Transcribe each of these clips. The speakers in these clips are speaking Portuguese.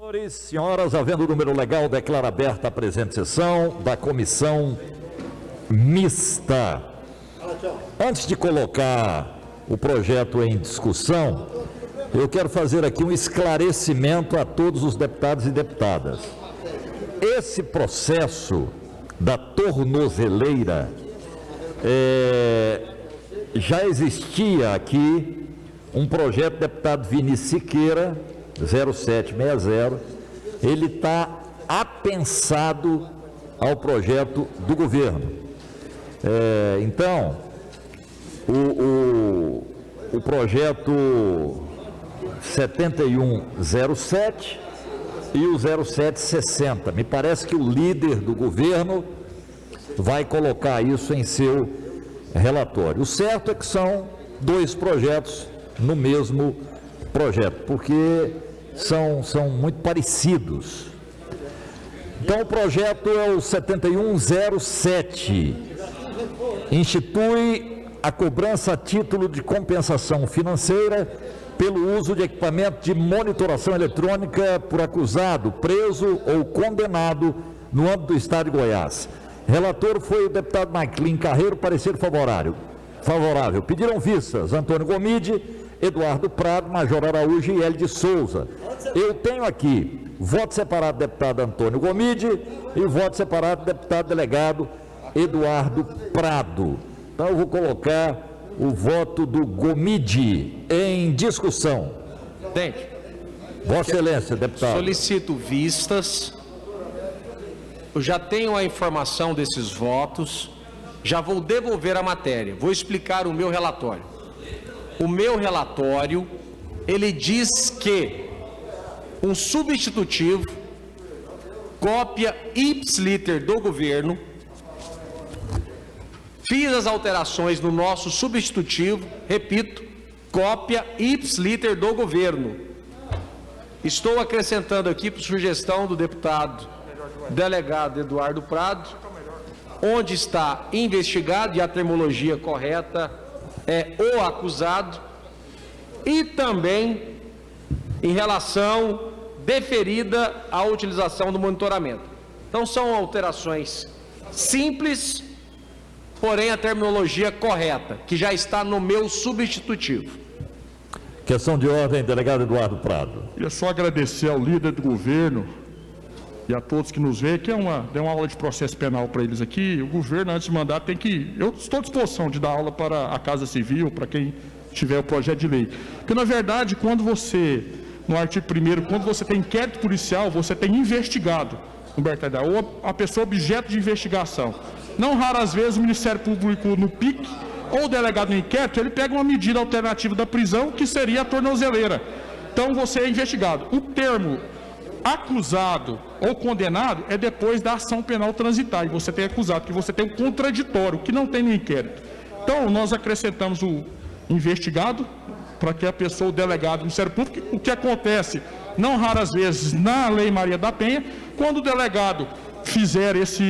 Senhores, senhoras, havendo o número legal, declaro aberta a presente sessão da comissão mista. Antes de colocar o projeto em discussão, eu quero fazer aqui um esclarecimento a todos os deputados e deputadas. Esse processo da tornozeleira já existia aqui um projeto do deputado Vinícius Siqueira, 0760, ele está apensado ao projeto do governo. Então, o projeto 7107 e o 0760, me parece que o líder do governo vai colocar isso em seu relatório. O certo é que são dois projetos no mesmo projeto, porque são muito parecidos. Então, o projeto é o 7107, institui a cobrança a título de compensação financeira pelo uso de equipamento de monitoração eletrônica por acusado, preso ou condenado no âmbito do Estado de Goiás. Relator foi o deputado Maclin Carreiro, parecer favorável. Pediram vistas Antônio Gomide, Eduardo Prado, Major Araújo e Hélio de Souza. Eu tenho aqui voto separado do deputado Antônio Gomide e voto separado do deputado delegado Eduardo Prado. Então eu vou colocar o voto do Gomide em discussão. Presidente, Vossa Excelência, deputado. solicito vistas. Eu já tenho a informação desses votos. Já vou devolver a matéria. Vou explicar o meu relatório. O meu relatório, ele diz que um substitutivo, cópia ipsiliter do governo, fiz as alterações no nosso substitutivo, repito, cópia ipsiliter do governo. Estou acrescentando aqui, por sugestão do deputado delegado Eduardo Prado, onde está investigado, e a terminologia correta é o acusado, e também em relação deferida à utilização do monitoramento. Então são alterações simples, porém a terminologia correta, que já está no meu substitutivo. Questão de ordem, delegado Eduardo Prado. Queria só agradecer ao líder do governo e a todos que nos veem, que deu uma aula de processo penal para eles aqui. O governo, antes de mandar, tem que... Eu estou à disposição de dar aula para a Casa Civil, para quem tiver o projeto de lei. Porque, na verdade, quando você, no artigo 1º, quando você tem inquérito policial, você tem investigado, Humberto Haddad, ou a pessoa objeto de investigação. Não raras vezes o Ministério Público, no PIC, ou o delegado no inquérito, ele pega uma medida alternativa da prisão, que seria a tornozeleira. Então, você é investigado. O termo acusado ou condenado é depois da ação penal transitar, e você tem acusado, que você tem o contraditório, que não tem no inquérito. Então, nós acrescentamos o investigado, para que a pessoa, o delegado do Ministério Público, o que acontece, não raras vezes, na Lei Maria da Penha, quando o delegado fizer essa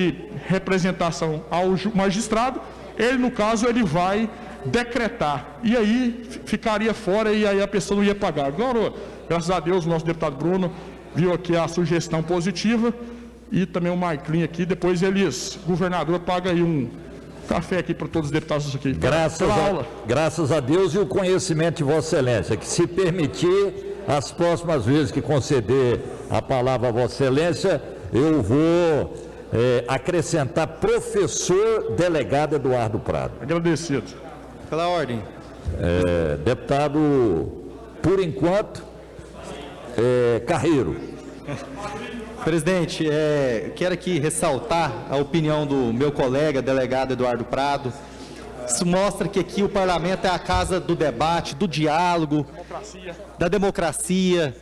representação ao magistrado, ele, no caso, ele vai decretar, e aí ficaria fora, e aí a pessoa não ia pagar. Agora, graças a Deus, o nosso deputado Bruno viu aqui a sugestão positiva, e também o Marclin aqui, depois eles, governador, paga aí um café aqui para todos os deputados aqui. Graças a Deus e o conhecimento de Vossa Excelência, que se permitir, as próximas vezes que conceder a palavra a Vossa Excelência, eu vou acrescentar professor delegado Eduardo Prado. Agradecido. Pela ordem. Deputado, por enquanto, Carreiro. Presidente, quero aqui ressaltar a opinião do meu colega, delegado Eduardo Prado. Isso mostra que aqui o parlamento é a casa do debate, do diálogo, da democracia,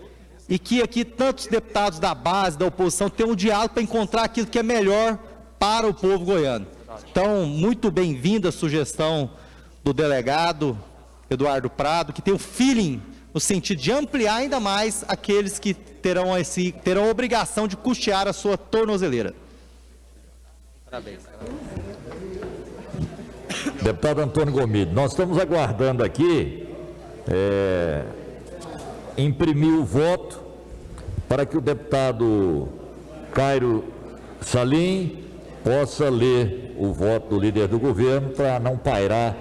e que aqui tantos deputados da base, da oposição, têm um diálogo para encontrar aquilo que é melhor para o povo goiano. Então, muito bem-vinda a sugestão do delegado Eduardo Prado, que tem o feeling no sentido de ampliar ainda mais aqueles que terão a obrigação de custear a sua tornozeleira. Parabéns. Deputado Antônio Gomide, nós estamos aguardando aqui imprimir o voto para que o deputado Cairo Salim possa ler o voto do líder do governo para não pairar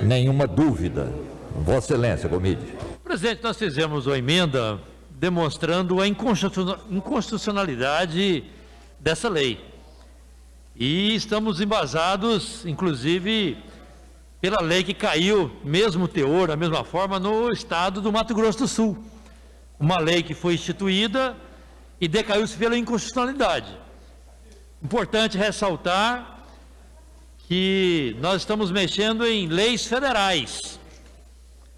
nenhuma dúvida. Vossa Excelência, Gomide. Presidente, nós fizemos uma emenda demonstrando a inconstitucionalidade dessa lei. E estamos embasados, inclusive, pela lei que caiu, mesmo teor, da mesma forma, no estado do Mato Grosso do Sul. Uma lei que foi instituída e decaiu-se pela inconstitucionalidade. Importante ressaltar que nós estamos mexendo em leis federais,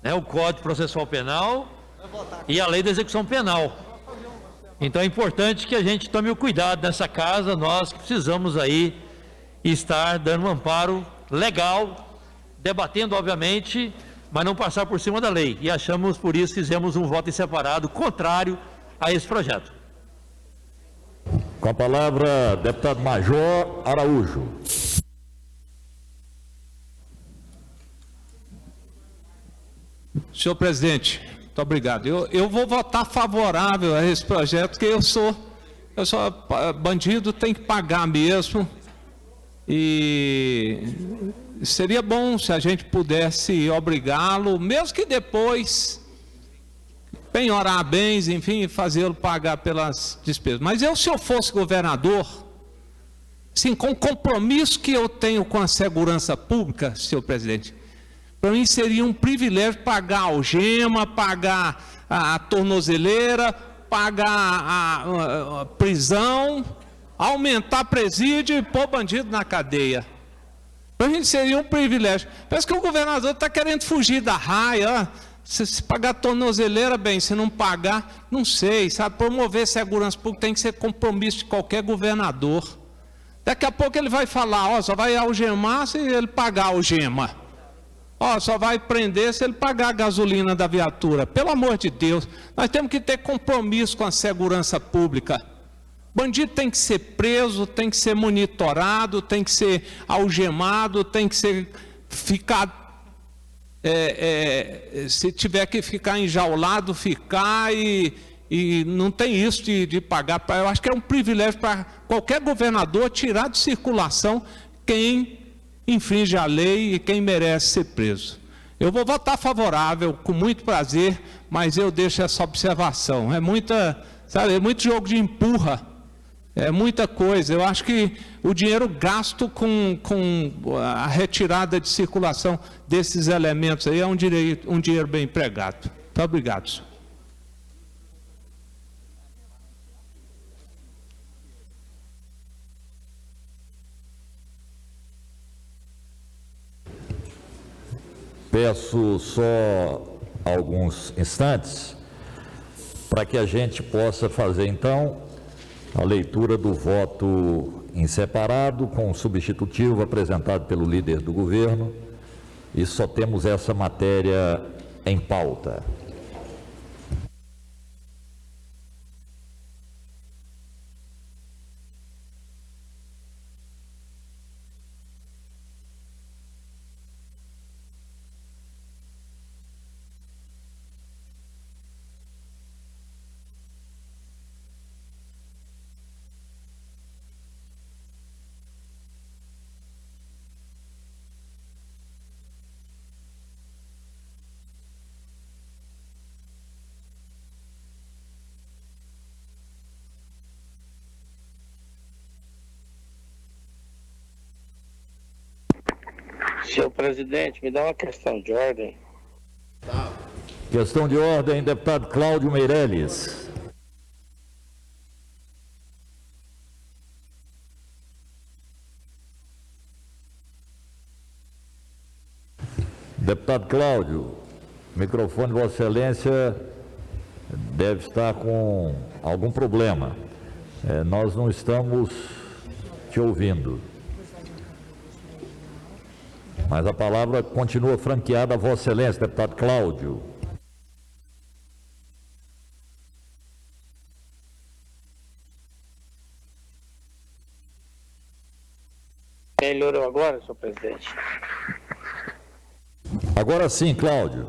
né, o Código Processual Penal e a Lei da Execução Penal. Então é importante que a gente tome o cuidado nessa casa, nós que precisamos aí estar dando um amparo legal, debatendo obviamente, mas não passar por cima da lei. E achamos, por isso, fizemos um voto em separado contrário a esse projeto. Com a palavra, deputado Major Araújo. Senhor presidente, muito obrigado. Eu vou votar favorável a esse projeto, porque eu sou bandido, tem que pagar mesmo. E seria bom se a gente pudesse obrigá-lo, mesmo que depois penhorar bens, enfim, fazê-lo pagar pelas despesas. Mas se eu fosse governador, sim, com o compromisso que eu tenho com a segurança pública, senhor presidente, para mim seria um privilégio pagar a algema, pagar a tornozeleira, pagar a prisão, aumentar presídio e pôr bandido na cadeia. Para mim seria um privilégio. Parece que o governador está querendo fugir da raia. Se pagar tornozeleira, bem, se não pagar, não sei, sabe? Promover segurança pública tem que ser compromisso de qualquer governador. Daqui a pouco ele vai falar, só vai algemar se ele pagar a algema. Só vai prender se ele pagar a gasolina da viatura. Pelo amor de Deus, nós temos que ter compromisso com a segurança pública. Bandido tem que ser preso, tem que ser monitorado, tem que ser algemado, tem que ficar... se tiver que ficar enjaulado, ficar e não tem isso de pagar. Eu acho que é um privilégio para qualquer governador tirar de circulação quem infringe a lei e quem merece ser preso. Eu vou votar favorável, com muito prazer, mas eu deixo essa observação. É muito jogo de empurra, é muita coisa. Eu acho que o dinheiro gasto com a retirada de circulação desses elementos aí é um dinheiro bem empregado. Muito obrigado, senhor. Peço só alguns instantes para que a gente possa fazer, então, a leitura do voto em separado com o substitutivo apresentado pelo líder do governo, e só temos essa matéria em pauta. Senhor presidente, me dá uma questão de ordem. Questão de ordem, deputado Cláudio Meirelles. Deputado Cláudio, o microfone de Vossa Excelência deve estar com algum problema. Nós não estamos te ouvindo. Mas a palavra continua franqueada a Vossa Excelência, deputado Cláudio. Melhorou agora, senhor presidente? Agora sim, Cláudio.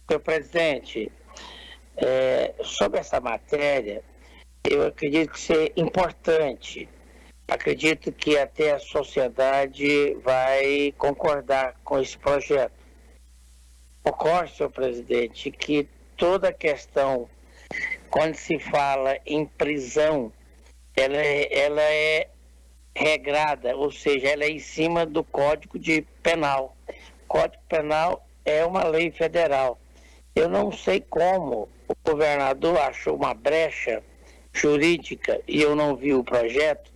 Senhor presidente, Sobre essa matéria, eu acredito que isso é importante. Acredito que até a sociedade vai concordar com esse projeto. Ocorre, senhor presidente, que toda questão, quando se fala em prisão, ela é regrada, ou seja, ela é em cima do Código Penal. O Código Penal é uma lei federal. Eu não sei como o governador achou uma brecha jurídica, e eu não vi o projeto,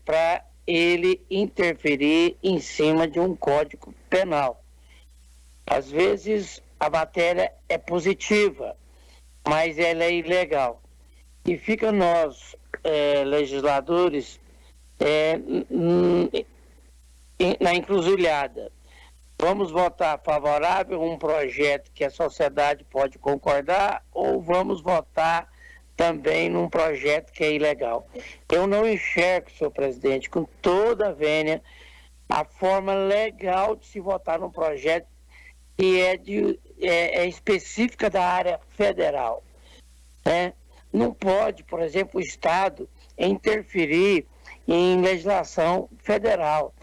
para ele interferir em cima de um Código Penal. Às vezes a matéria é positiva, mas ela é ilegal. E fica nós, legisladores, na encruzilhada. Vamos votar favorável a um projeto que a sociedade pode concordar, ou vamos votar também num projeto que é ilegal? Eu não enxergo, senhor presidente, com toda a vênia, a forma legal de se votar num projeto que é específica da área federal. Não pode, por exemplo, o Estado interferir em legislação federal.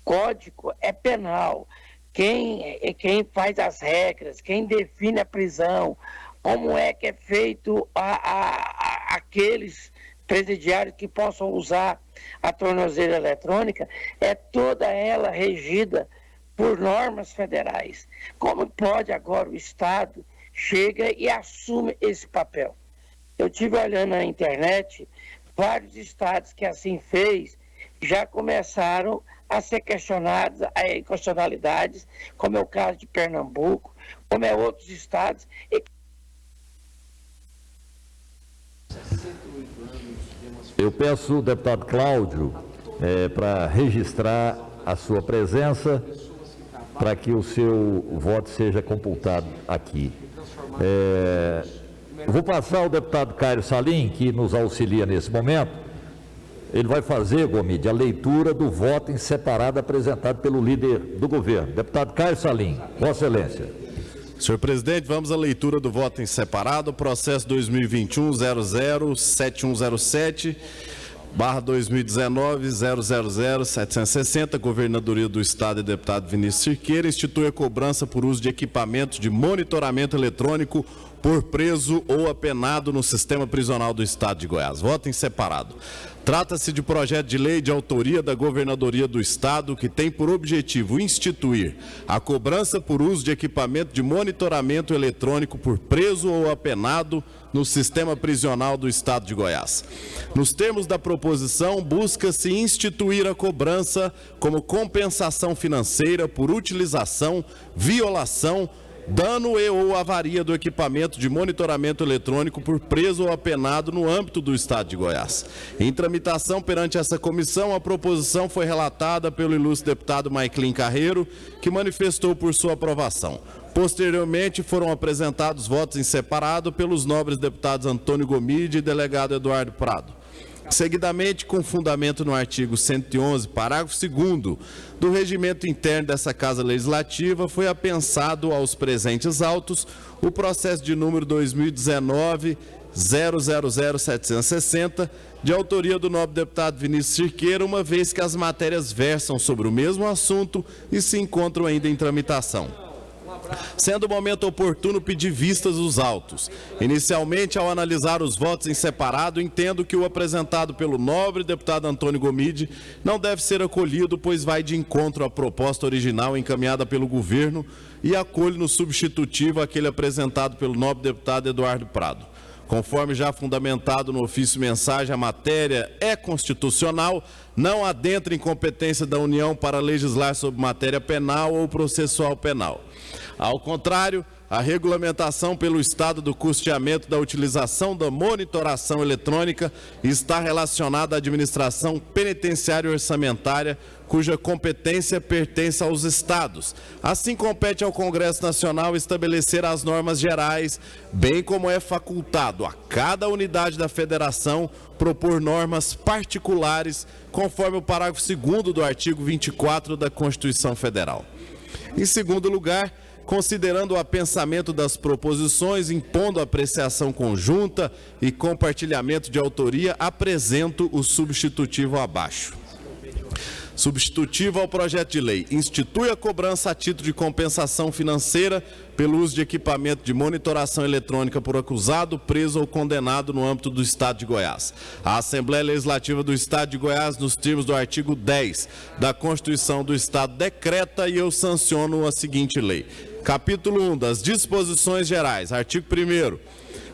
Código é penal. Quem faz as regras, quem define a prisão, como é que é feito aqueles presidiários que possam usar a tornozeleira eletrônica, é toda ela regida por normas federais. Como pode agora o Estado chega e assume esse papel? Eu estive olhando na internet, vários estados que assim fez já começaram a ser questionados a inconstitucionalidades, como é o caso de Pernambuco, como é outros estados. Eu peço ao deputado Cláudio para registrar a sua presença, para que o seu voto seja computado aqui. Vou passar ao deputado Caio Salim, que nos auxilia nesse momento. Ele vai fazer, Gomide, a leitura do voto em separado apresentado pelo líder do governo. Deputado Caio Salim, Vossa Excelência. Senhor presidente, vamos à leitura do voto em separado, processo 2021-00-7107/2019-000-760, Governadoria do Estado e deputado Vinícius Cirqueira, institui a cobrança por uso de equipamentos de monitoramento eletrônico por preso ou apenado no sistema prisional do Estado de Goiás. Voto em separado. Trata-se de projeto de lei de autoria da Governadoria do Estado que tem por objetivo instituir a cobrança por uso de equipamento de monitoramento eletrônico por preso ou apenado no sistema prisional do Estado de Goiás. Nos termos da proposição, busca-se instituir a cobrança como compensação financeira por utilização, violação, dano e ou avaria do equipamento de monitoramento eletrônico por preso ou apenado no âmbito do Estado de Goiás. Em tramitação perante essa comissão, a proposição foi relatada pelo ilustre deputado Maiclin Carreiro, que manifestou por sua aprovação. Posteriormente, foram apresentados votos em separado pelos nobres deputados Antônio Gomide e delegado Eduardo Prado. Seguidamente, com fundamento no artigo 111, parágrafo 2º do regimento interno dessa Casa Legislativa, foi apensado aos presentes autos o processo de número 2019-000760, de autoria do nobre deputado Vinícius Cirqueira, uma vez que as matérias versam sobre o mesmo assunto e se encontram ainda em tramitação. Sendo o momento oportuno pedir vistas dos autos. Inicialmente, ao analisar os votos em separado, entendo que o apresentado pelo nobre deputado Antônio Gomide não deve ser acolhido, pois vai de encontro à proposta original encaminhada pelo governo e acolhe no substitutivo aquele apresentado pelo nobre deputado Eduardo Prado. Conforme já fundamentado no ofício mensagem, a matéria é constitucional, não adentra em competência da União para legislar sobre matéria penal ou processual penal. Ao contrário, a regulamentação pelo Estado do custeamento da utilização da monitoração eletrônica está relacionada à administração penitenciária e orçamentária, cuja competência pertence aos Estados. Assim, compete ao Congresso Nacional estabelecer as normas gerais, bem como é facultado a cada unidade da Federação propor normas particulares, conforme o parágrafo 2º do artigo 24 da Constituição Federal. Em segundo lugar, considerando o apensamento das proposições, impondo apreciação conjunta e compartilhamento de autoria, apresento o substitutivo abaixo. Substitutivo ao projeto de lei. Institui a cobrança a título de compensação financeira pelo uso de equipamento de monitoração eletrônica por acusado, preso ou condenado no âmbito do Estado de Goiás. A Assembleia Legislativa do Estado de Goiás, nos termos do artigo 10 da Constituição do Estado, decreta e eu sanciono a seguinte lei. Capítulo 1 das Disposições Gerais. Artigo 1º.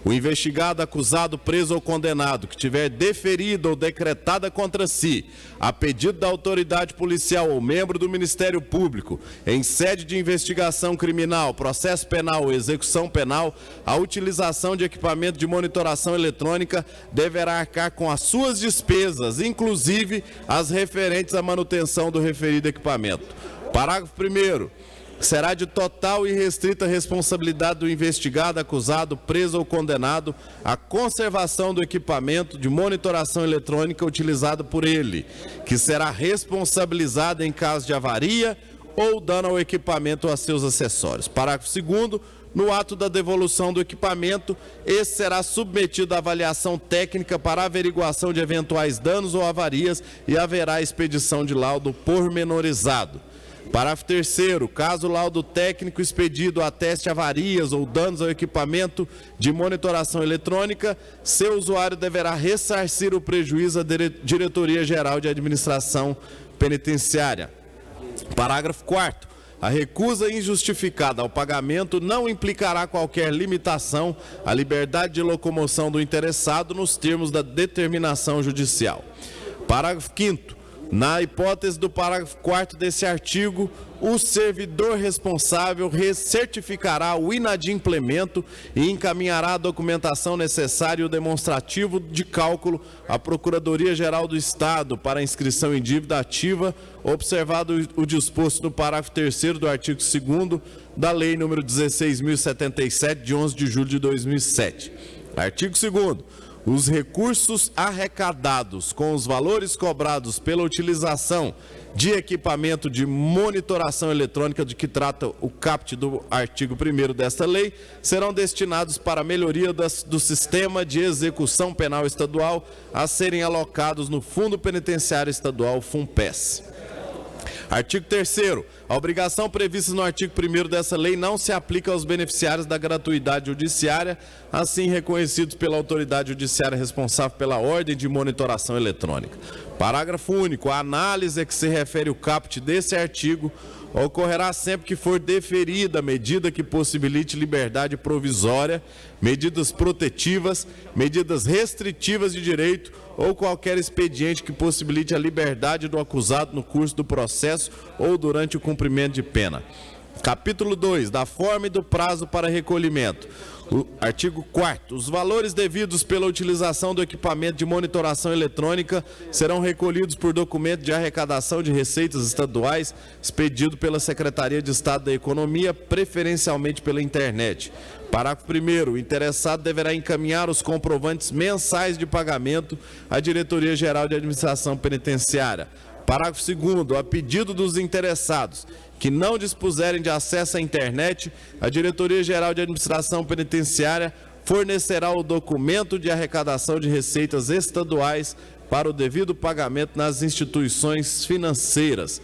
O investigado, acusado, preso ou condenado que tiver deferido ou decretada contra si, a pedido da autoridade policial ou membro do Ministério Público, em sede de investigação criminal, processo penal ou execução penal, a utilização de equipamento de monitoração eletrônica deverá arcar com as suas despesas, inclusive as referentes à manutenção do referido equipamento. Parágrafo 1º. Será de total e restrita responsabilidade do investigado, acusado, preso ou condenado a conservação do equipamento de monitoração eletrônica utilizado por ele, que será responsabilizado em caso de avaria ou dano ao equipamento ou a seus acessórios. Parágrafo 2º. No ato da devolução do equipamento, esse será submetido à avaliação técnica para averiguação de eventuais danos ou avarias e haverá expedição de laudo pormenorizado. Parágrafo 3º. Caso o laudo técnico expedido ateste avarias ou danos ao equipamento de monitoração eletrônica, seu usuário deverá ressarcir o prejuízo à Diretoria Geral de Administração Penitenciária. Parágrafo 4º. A recusa injustificada ao pagamento não implicará qualquer limitação à liberdade de locomoção do interessado nos termos da determinação judicial. Parágrafo 5º. Na hipótese do parágrafo 4º desse artigo, o servidor responsável certificará o inadimplemento e encaminhará a documentação necessária e o demonstrativo de cálculo à Procuradoria-Geral do Estado para inscrição em dívida ativa, observado o disposto no parágrafo 3º do artigo 2º da Lei nº 16.077, de 11 de julho de 2007. Artigo 2º. Os recursos arrecadados com os valores cobrados pela utilização de equipamento de monitoração eletrônica de que trata o caput do artigo 1º desta lei serão destinados para a melhoria do sistema de execução penal estadual a serem alocados no Fundo Penitenciário Estadual, FUNPES. Artigo 3º. A obrigação prevista no artigo 1º dessa lei não se aplica aos beneficiários da gratuidade judiciária, assim reconhecidos pela autoridade judiciária responsável pela ordem de monitoração eletrônica. Parágrafo único. A análise a que se refere o caput desse artigo ocorrerá sempre que for deferida medida que possibilite liberdade provisória, medidas protetivas, medidas restritivas de direito ou qualquer expediente que possibilite a liberdade do acusado no curso do processo ou durante o cumprimento de pena. Capítulo 2. Da forma e do prazo para recolhimento. O artigo 4º. Os valores devidos pela utilização do equipamento de monitoração eletrônica serão recolhidos por documento de arrecadação de receitas estaduais expedido pela Secretaria de Estado da Economia, preferencialmente pela internet. Parágrafo 1º. O interessado deverá encaminhar os comprovantes mensais de pagamento à Diretoria Geral de Administração Penitenciária. Parágrafo 2º. A pedido dos interessados que não dispuserem de acesso à internet, a Diretoria Geral de Administração Penitenciária fornecerá o documento de arrecadação de receitas estaduais para o devido pagamento nas instituições financeiras.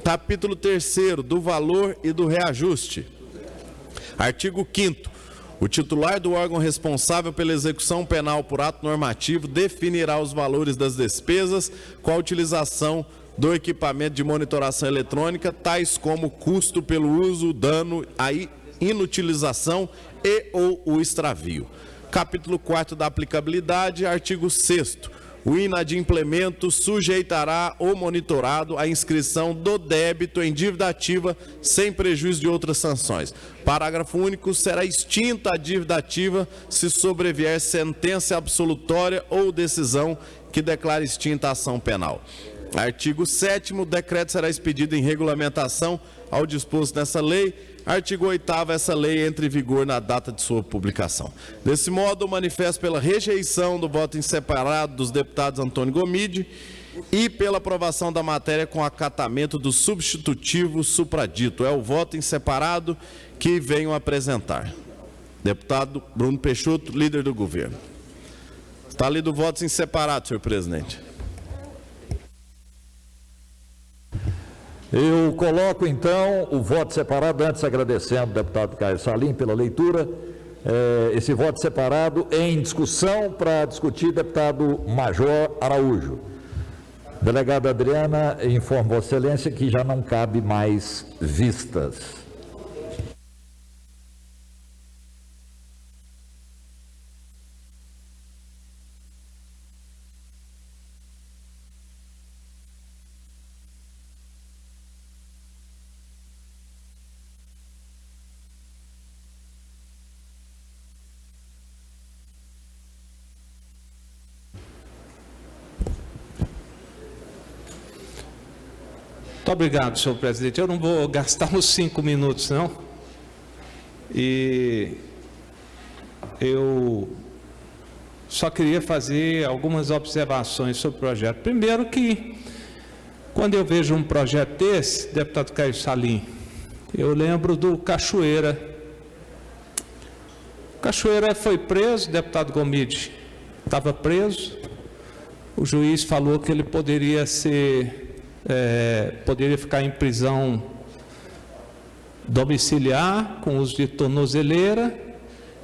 Capítulo 3º. Do valor e do reajuste. Artigo 5º. O titular do órgão responsável pela execução penal por ato normativo definirá os valores das despesas com a utilização do equipamento de monitoração eletrônica, tais como custo pelo uso, dano, a inutilização e ou o extravio. Capítulo 4º da aplicabilidade, artigo 6º. O inadimplemento sujeitará o monitorado à inscrição do débito em dívida ativa sem prejuízo de outras sanções. Parágrafo único. Será extinta a dívida ativa se sobrevier sentença absolutória ou decisão que declare extinta a ação penal. Artigo 7º. O decreto será expedido em regulamentação ao disposto nessa lei. Artigo 8º. Essa lei entra em vigor na data de sua publicação. Desse modo, manifesto pela rejeição do voto em separado dos deputados Antônio Gomide e pela aprovação da matéria com acatamento do substitutivo supradito. É o voto em separado que venho apresentar. Deputado Bruno Peixoto, líder do governo. Está lido o voto em separado, senhor presidente. Eu coloco, então, o voto separado, antes agradecendo ao deputado Caio Salim pela leitura, esse voto separado em discussão para discutir deputado Major Araújo. Delegada Adriana, informo Vossa Excelência que já não cabe mais vistas. Muito obrigado, senhor presidente. Eu não vou gastar os 5 minutos, não. E eu só queria fazer algumas observações sobre o projeto. Primeiro que, quando eu vejo um projeto desse, deputado Caio Salim, eu lembro do Cachoeira. Cachoeira foi preso, deputado Gomide estava preso. O juiz falou que ele poderia ficar em prisão domiciliar com uso de tornozeleira,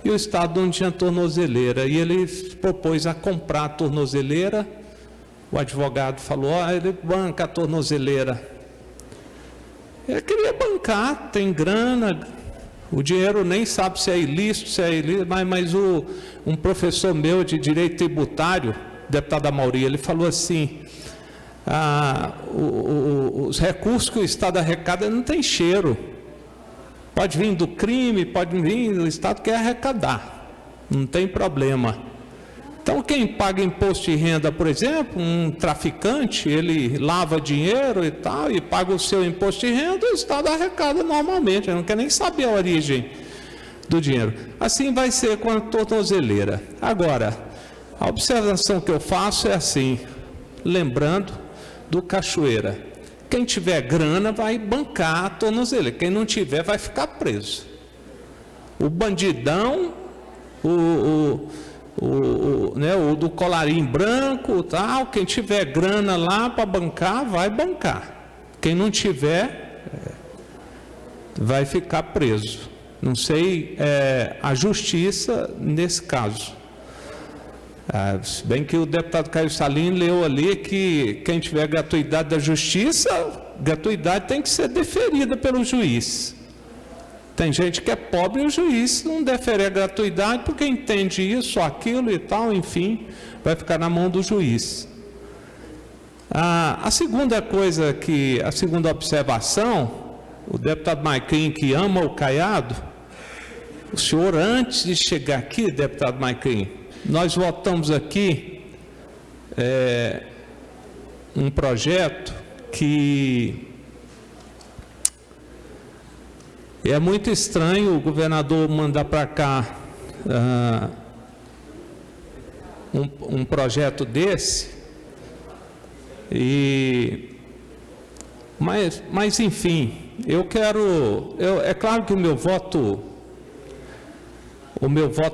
e o Estado não tinha tornozeleira, e ele propôs a comprar a tornozeleira. O advogado falou, ele banca a tornozeleira. Ele queria bancar, tem grana, o dinheiro nem sabe se é ilícito, mas um professor meu de direito tributário, deputado Amauri, ele falou assim, os recursos que o Estado arrecada não tem cheiro. Pode vir do crime, pode vir, o Estado quer arrecadar, não tem problema. Então, quem paga imposto de renda, por exemplo, um traficante, ele lava dinheiro e tal, e paga o seu imposto de renda, o Estado arrecada normalmente, ele não quer nem saber a origem do dinheiro. Assim vai ser com a tornozeleira. Agora, a observação que eu faço é assim, lembrando do Cachoeira. Quem tiver grana vai bancar a tornozeleira, quem não tiver vai ficar preso. O bandidão, o do colarinho branco, tal, quem tiver grana lá para bancar, vai bancar. Quem não tiver, vai ficar preso. Não sei a justiça nesse caso. Se bem que o deputado Caio Salim leu ali que quem tiver gratuidade da justiça, gratuidade tem que ser deferida pelo juiz. Tem gente que é pobre e o juiz não defere a gratuidade porque entende isso, aquilo e tal, enfim, vai ficar na mão do juiz. A segunda observação, o deputado Maicrim, que ama o Caiado, o senhor, antes de chegar aqui, deputado Maicrim, nós votamos aqui um projeto que é muito estranho o governador mandar para cá um projeto desse, mas enfim, é claro que o meu voto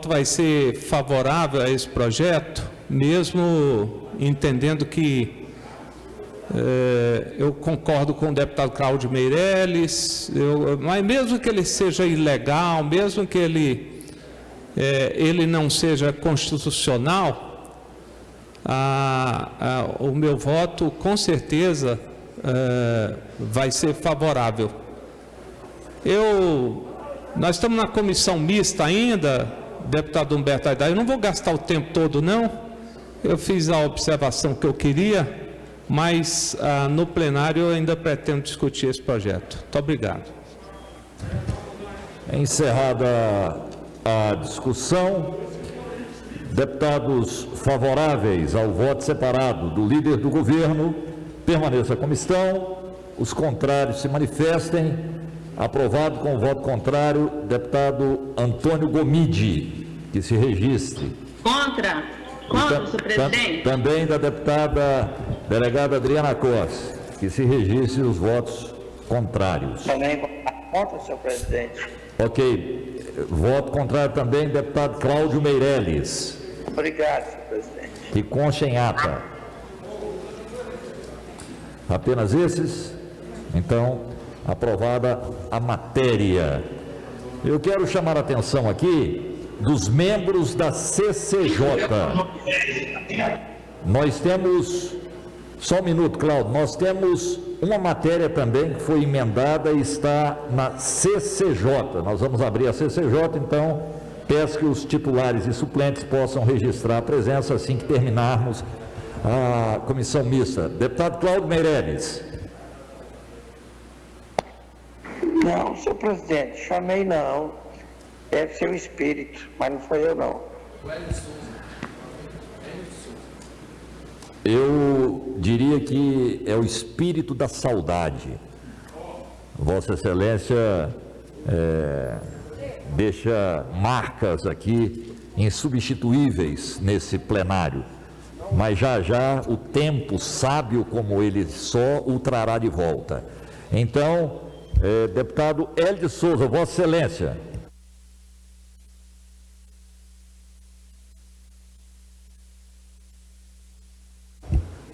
vai ser favorável a esse projeto, mesmo entendendo que eu concordo com o deputado Cláudio Meirelles, mas mesmo que ele seja ilegal, mesmo que ele não seja constitucional, o meu voto com certeza vai ser favorável. Nós estamos na comissão mista ainda, deputado Humberto Haddad, eu não vou gastar o tempo todo não, eu fiz a observação que eu queria, mas no plenário eu ainda pretendo discutir esse projeto. Muito obrigado. Encerrada a discussão, deputados favoráveis ao voto separado do líder do governo, permaneça como estão, os contrários se manifestem. Aprovado com o voto contrário, deputado Antônio Gomide, que se registre. Contra, senhor presidente. Também da deputada Delegada Adriana Costa, que se registre os votos contrários. Também contra, senhor presidente. Ok. Voto contrário também, deputado Cláudio Meirelles. Obrigado, senhor presidente. Que consta em ata. Apenas esses? Então, aprovada a matéria. Eu quero chamar a atenção aqui dos membros da CCJ. Nós temos, só um minuto, Cláudio, nós temos uma matéria também que foi emendada e está na CCJ. Nós vamos abrir a CCJ, então peço que os titulares e suplentes possam registrar a presença assim que terminarmos a comissão mista. Deputado Cláudio Meirelles. Não, senhor presidente, chamei não. Deve ser o espírito, mas não foi eu não. Eu diria que é o espírito da saudade. Vossa Excelência deixa marcas aqui insubstituíveis nesse plenário, mas já já o tempo sábio como ele só o trará de volta. Então, deputado Hélio de Souza, Vossa Excelência.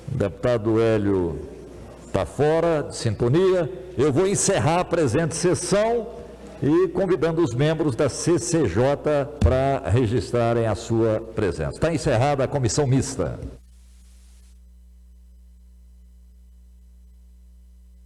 Deputado Hélio está fora de sintonia. Eu vou encerrar a presente sessão e convidando os membros da CCJ para registrarem a sua presença. Está encerrada a comissão mista.